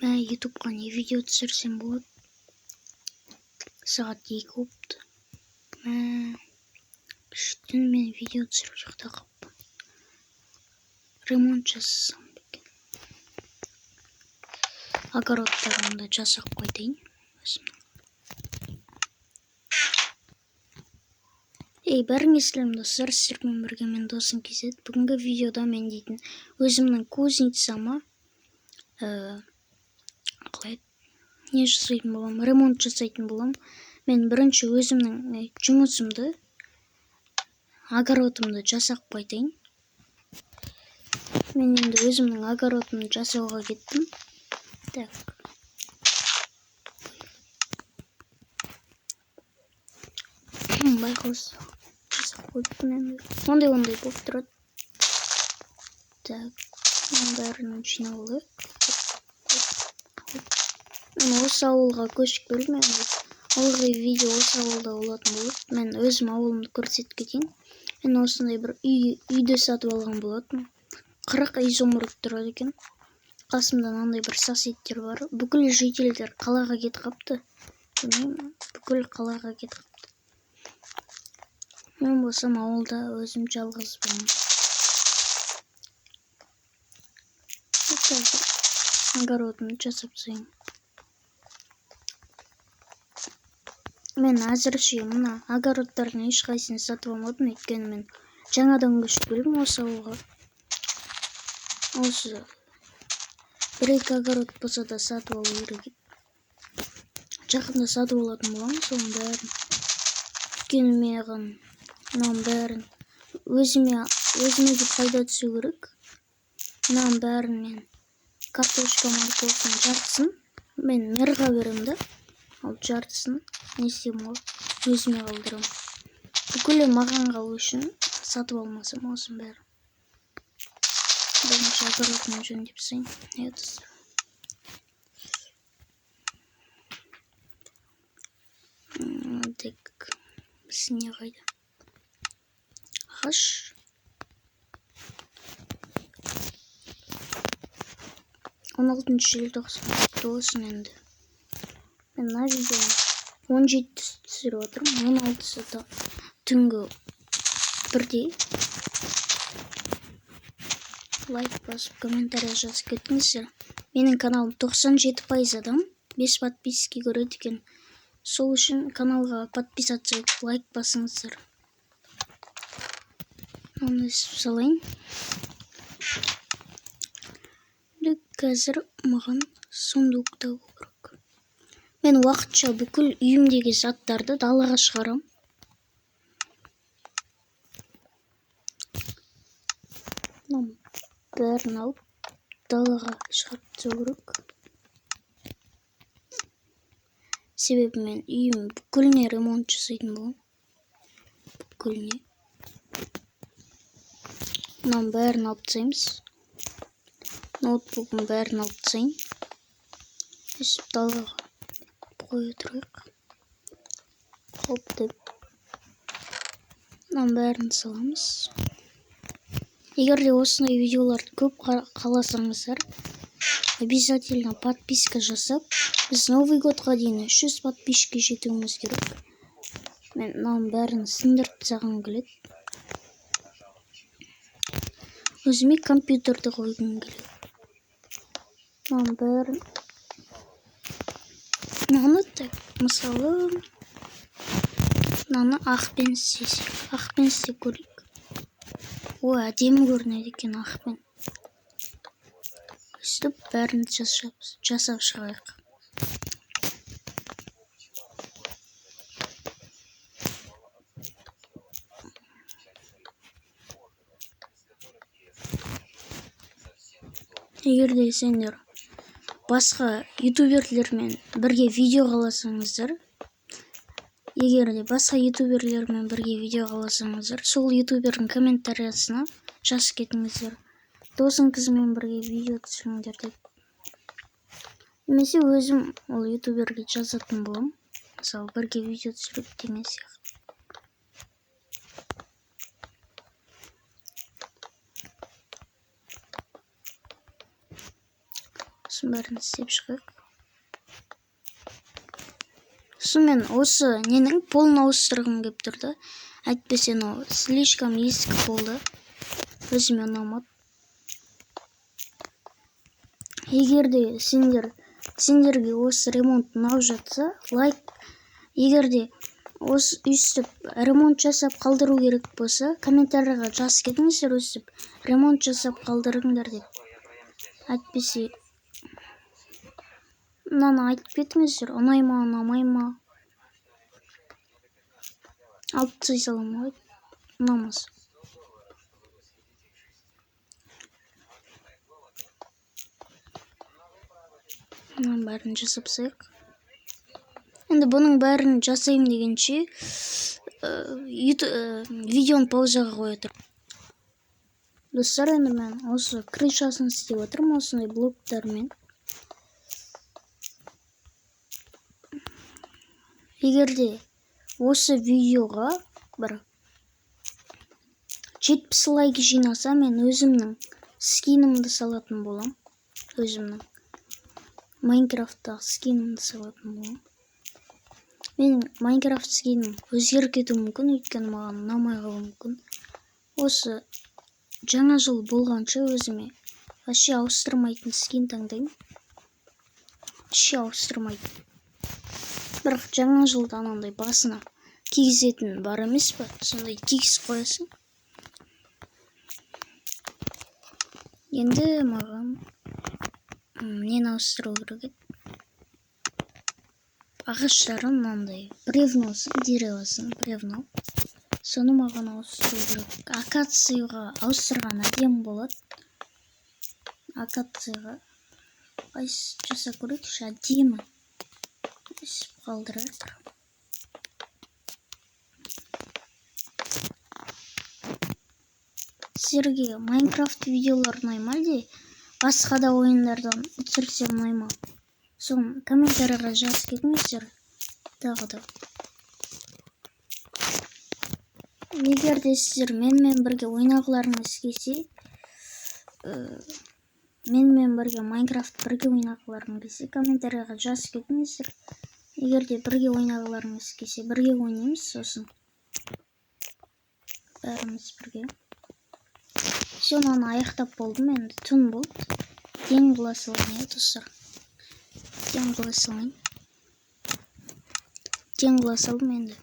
ютубқа не видео түсірсем болады. Сағат 2 болыпты. Түн мен видео түсіріп жақта қалыппын. Ремонт жасасам екен. Огородтарымды жасап қойдайын. Бәріңе сәлем достар, сіздермен бірге мен досым Кезет. Бүгінгі видеода мен дейтін өзімнің кузницама не жасайтын болам, ремонт жасайтын болам. Мен бірінші өзімнің жұмысымды, огородымды жасап қойдайын. Мен енді өзімнің огородымды жасауға кеттім. Так. Байқос жасап қойдым енді. Ондай болып тұрады. Так. Бәрін жинап алайық. Мен осы ауылға көшіп келдім. Алғы видео осы ауылда болатын болады. Мен өзім ауылымды көрсетіп кетейін. Мен осындай бір үйді сатып алған болатын. 40 изумруд тұрады екен. Қасымда мынандай бір соседтер бар. Бүкіл жительдер қалаға кетіп қапты. Бүкіл қалаға кетіп қапты. Мен болсам ауылда өзім жалғыз боламын. Огородымды жасап тастайын. Мен әзірше мына огородтардың ешқайсысын сатып алмадым, өйткені мен жаңадан көшіп келдім осы ауылға. Осы бір-екі огород болса да сатып алу керек. Жақында сатып алатын боламын соның бәрін. Өйткені маған мынаның бәрін өзіме де пайда түсу керек. Мынаның бәрін мен картошка морковканың жартысын мен мэрға беремін да. Ал жартысын не істеймін ғой, өзіме қалдырамын. Бүкілі маған қалу үшін сатып алмасам осының бәрін. Бірінші огородымды жөндеп тастайын. Так, не қайда? Ағаш. Он 16 желтоқсан болсын енді. Мен мына видеоны 17 түсіріп отырмын. 16-сы түнгі 1-де. Лайк басып, комментарий жазып кетіңіздер. Менің каналым 97% адам 5 подписки көреді екен. Сол үшін каналға подписаться етіп, лайк басыңыздар. Оны салайын. Қазір маған сундук табу керек. Мен уақытша бүкіл үйімдегі заттарды далаға шығарам. Бәрін алып далаға шығарып тастау керек. Себебі мен үйім бүкіліне ремонт жасайтын боламын. Бүкіліне. Мынаның бәрін алып тастаймыз. Ноутбуктың бәрін алып тастайын. Өсіп далаға қоя тұрайық. Хоп деп. Мынаның бәрін саламыз. Егер де осындай видеоларды көп қаласаңыздар, обязательно подписка жасап, біз Новый годқа дейін 300 подписчикке жетуіміз керек. Мен мынаның бәрін сындырып тастағым келеді. Өзіме компьютерді қойғым келеді. Мынаның бәрін. Мынаны так, мысалы, мынаны ақпен істесек. Ақпен істеп көрейік. Әдемі көрінеді екен ақпен. Өстіп бәрін жасап шығайық. Егер де сендер басқа ютуберлермен бірге видео қаласаңыздар, сол ютубердің комментариясына жазып кетіңіздер. Досың қызымен бірге видео түсіріңдер деп. Немесе өзім ол ютуберге жазатын болам. Мысалы, бірге видео түсіріп деген сияқты. Осының бәрін істеп шығайық. Сонымен осы ненің полын ауыстырғым келіп тұрды. Әйтпесе мынау слишком ескі болды. Өзіме ұнамады. Егер де сендерге осы ремонт ұнап жатса, лайк. Егер де осы өйстіп ремонт жасап қалдыру керек болса, комментарияға жазып кетіңіздер, өйстіп ремонт жасап қалдырыңдар деп. Әйтпесе мынаны айтып кетіңіздер, ұнай ма, ұнамай ма. Алып тастай саламын ғой, ұнамас. Мынаның бәрін жасап сайық. Енді бұның бәрін жасайым дегенше видеоны паузаға қоя тұр. Достар, енді мен осы крышасын істеп отырмын, осындай блоктармен. Егерде осы видеоға бір 70 лайк жинаса, мен өзімнің скинімді салатын болам. Өзімнің Майнкрафттағы скинімді салатын болам. Менің Майнкрафт скинім өзгеріп кетуі мүмкін, өйткені маған ұнамай қалуы мүмкін. Осы жаңа жыл болғанша өзіме вообще ауыстырмайтын скин таңдаймын. Вообще ауыстырмайтын. Бірақ жаңа жылда анандай басына кигізетін бар емес па? Сондай кигіз қоясың. Енді маған нені ауыстыру керек еді? Ағаштарын мынандай бревносын, деревасын, бревно. Соны маған ауыстыру керек. Акацияға ауыстырған әдемі болады. Акацияға жасап көрейікші, әдемі. Өйстіп қалдырайық. Сіздерге Майнкрафт видеолар ұнай ма, әлде басқа да ойындардан түсірсем ұнай ма? Соны комментарияға жазып кетіңіздер. Тағы да. Егер де сіздер менімен бірге ойнағыларыңыз келсе, менімен бірге Майнкрафт бірге ойнағыларыңыз келсе, комментарияға жазып кетіңіздер. Егер де бірге ойнағыларыңыз келсе, бірге ойнаймыз сосын. Бәріміз бірге. Соны аяқтап болдым, енді түн болды. Тең қыла салайын, достар. Тең қыла салайын. Тең қыла салдым енді.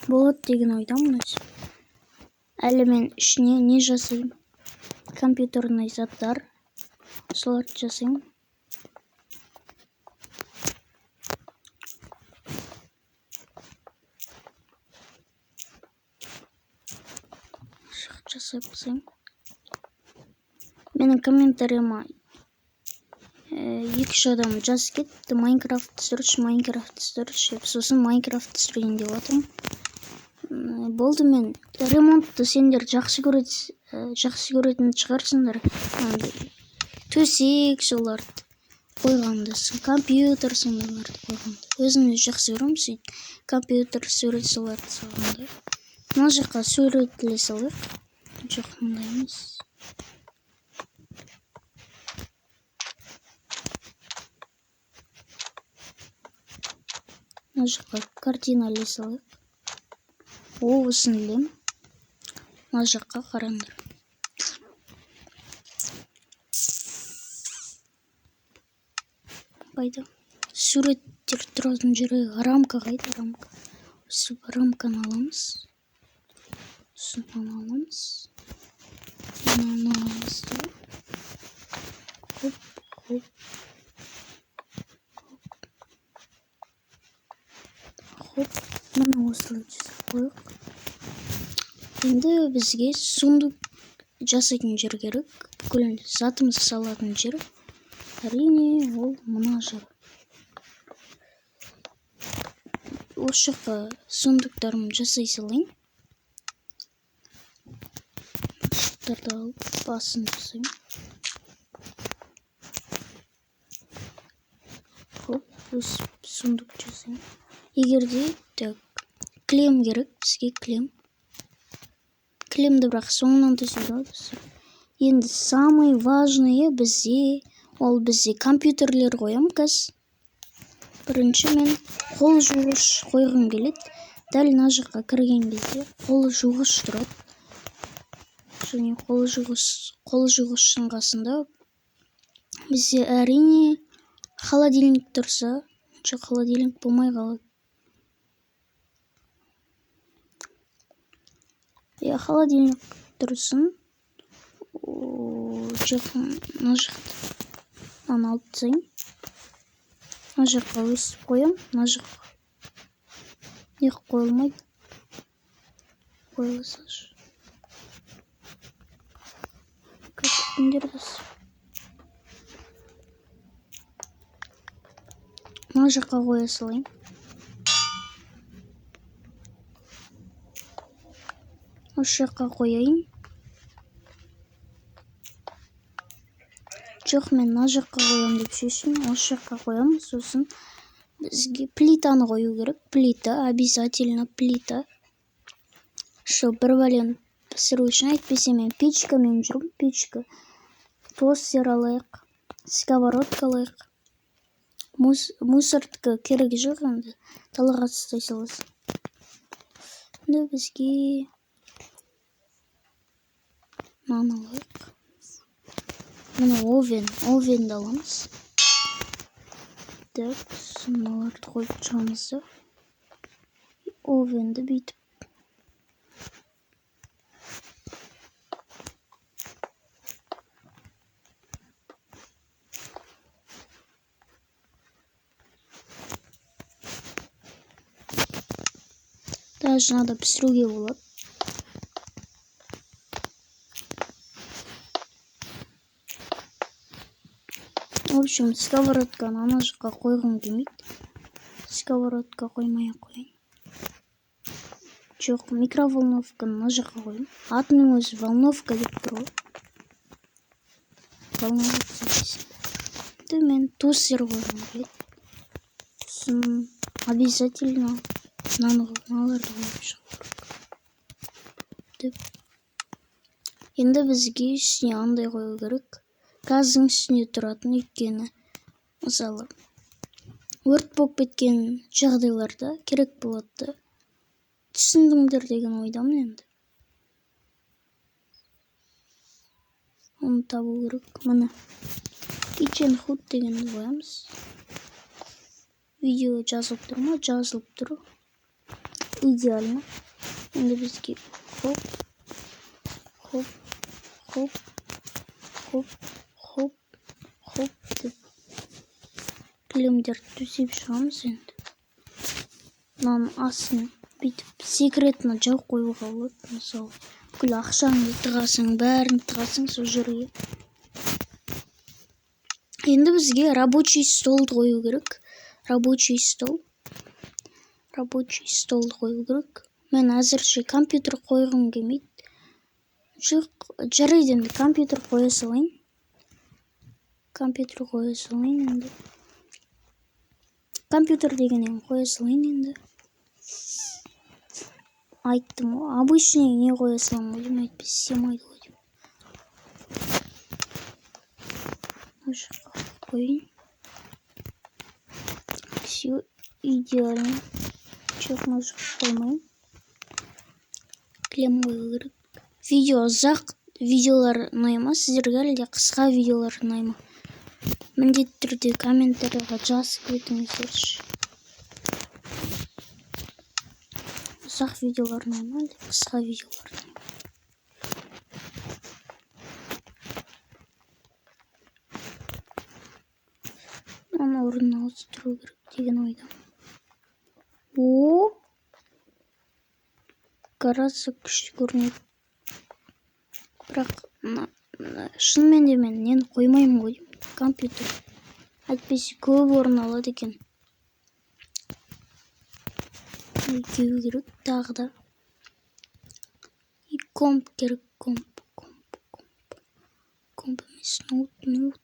Болады деген ойдамын өзім. Әлі мен ішіне не жасайым? Компьютерный заттар. Соларды жасайым. Жасай басайым. Менің комментарияма 2-3 адам жазып кетті. Майнкрафт түсірші. Сосын Майнкрафт түсірейін деп отырмын. Болды, мен ремонтты сендер жақсы көретін шығарсыңдар. Төсек соларды қойғанды, компьютер сондайларды қойғанды. Өзімді жақсы көремін, сөйтіп компьютер сурет соларды салғанды. Мына жаққа суретіле салайық. Жоқ, мұндай емес. Мына жаққа картина іле салайық. Осыны ілем. Мына жаққа қараңдар. Қайда? Суреттер тұратын жері рамка қайда? Рамка. Осы рамканы аламыз. Соны аламыз. Мынаны аламыз. Хоп. Мына осылай жасап қойық. Енді бізге сундук жасайтын жер керек. Бүкіл затымызды салатын жер. Әрине, ол мына жер. Осы жаққа сундуктарымды жасай салайын. Шықтарды алып, басын жасайым. Хоп, өсіп сундук жасайым. Егерде клем керек, бізге клем. Клемді бірақ соңынан түсірді. Енді самый важный бізде Ол бізде компьютерлер қоям қазір. Бірінші мен қол жуғыш қойғым келеді. Дәл мына жаққа кірген кезде қол жуғыш тұрады. Және қол жуғыштың қасында бізде әрине холодильник тұрса, холодильник болмай қалады. Холодильник тұрсын. Мына жақтан алып тастайын. Мына жаққа өсіп қоям. Мына жаққа неғып қойылмайды. Қойылсашы. Көптіңдердіз. Мына жаққа қоя салайын. Осы жаққа қояйын. Жоқ, мен мына жаққа қоям деп шешім. Осы жаққа қоям. Сосын бізге плитаны қою керек. Плита, обязательно плита. Чтобы бір бәлен пісіру үшін, әйтпесе мен печкамен жүрмін. Печка. Тостер алайық. Сковородка алайық. Мусортка керегі жоқ енді. Талаға тастай саласың. Енді бізге нан алайық. Мына овенді аламыз. Так, мыналарды қойып шығамыз да. Овенді бүйтіп. Даже надо пісіруге болады. В общем, сковородканы ана жаққа қойғым келмейді. Сковородка қоймай қояйын. Жоқ, микроволновканы ана жаққа қойым. Атының өзі волновка деп тұр ғой. Волновка дейсің. Мен тостер қойғым келеді. Сосын обязательно мыналарды қойып шығу керек. Енді бізге үстіне андай қою керек. Газдың үстіне тұратын, өйткені мысалы өрт болып кеткен жағдайларда керек болады. Түсіндіңдер деген ойдамын енді. Оны табу керек. Міне kitchen hood дегенді қоямыз. Видео жазылып тұр ма? Жазылып тұр. Идеально. Енді бізге хоп деп кілемдерді төсеп шығамыз енді. Мынаның астын бүйтіп секретно жауып қоюға болады. Мысалы, бүкіл ақшаңды тығасың, бәрін тығасың сол жерге. Енді бізге рабочий столды қою керек. Рабочий столды қою керек. Мен әзірше компьютер қойғым келмейді. Жоқ, жарайды енді компьютер қоя салайын. Енді. Компьютер дегеннен қоя салайын енді. Айттым ғой, обычный не қоя салам ғой деймін, әйтпесе семайды ғой деймін. Осы жаққа қойын. Все идеально. Жоқ, мына жаққа қоймайын. Кілем қою керек. Видео ұзақ видеолар ұнай ма? Сіздерге әлде қысқа видеолар ұнай ма? Міндетті түрде комментарияға жазып өтіңіздерші. Ұзақ видеолар ұнай ма? Әлде қысқа видеолар ұнай ма? Оны орнына ауыстыру керек деген ойдамын. Қарасы күшті көрінеді. Бірақ шынымен де мен нені қоймаймын ғой деймін. Компьютер. Әйтпесе көп орын алады екен. Екеуі керек тағы да. И комп керек. Комп емес. Ноутбук.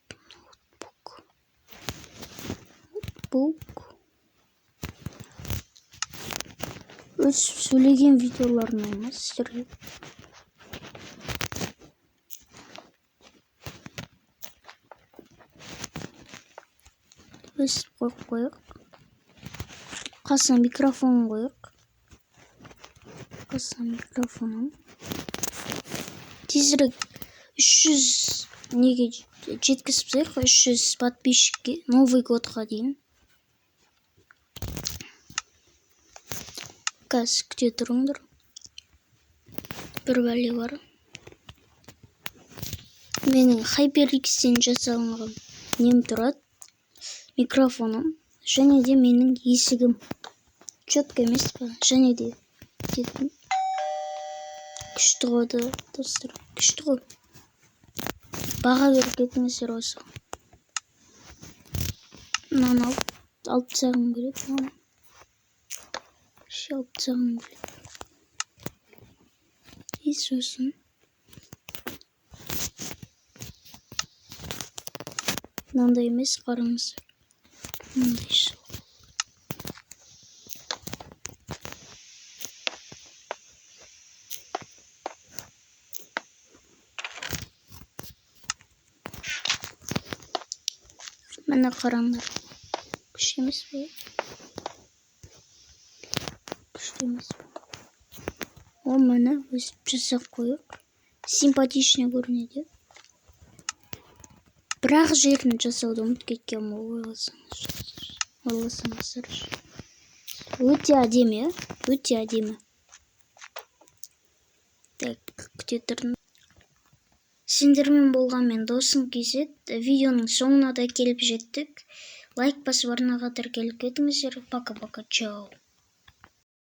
Өсіп сөйлеген видеолар ұнай ма сіздерге? өстіп қойып қояйық. Қасына микрофон қояйық. Қасына микрофоным. Тезірек 300 неге жеткізіп тастайық. 300 подписчикке Новый годқа дейін. Қазір күте тұрыңдар. Бір бәле бар. Менің HyperX'тен жасалынған нем тұрады. Микрофоным. Және де менің есігім. Четко емес па? Және де күшті қойды достар. Күшті қой. Баға беріп кетіңіздер осы. Мынаны алып тастағым келеді. Алып тастағым келеді. Сосын мынандай емес, қараңыздар. Мынандай шық. Міне қараңдар. Күшті емес пе? Күшті емес пе? О, міне өстіп жасап қойық. Симпатичный көрінеді. Бірақ жерін жасауды ұмытып кеткен ойласаңыздар. Өте әдемі, өте әдемі. Так, күте тұрдым. Сендермен болған мен досым кезет. Видеоның соңына да келіп жеттік. Лайк басып арнаға тіркеліп кетіңіздер. Пока-пока, чао.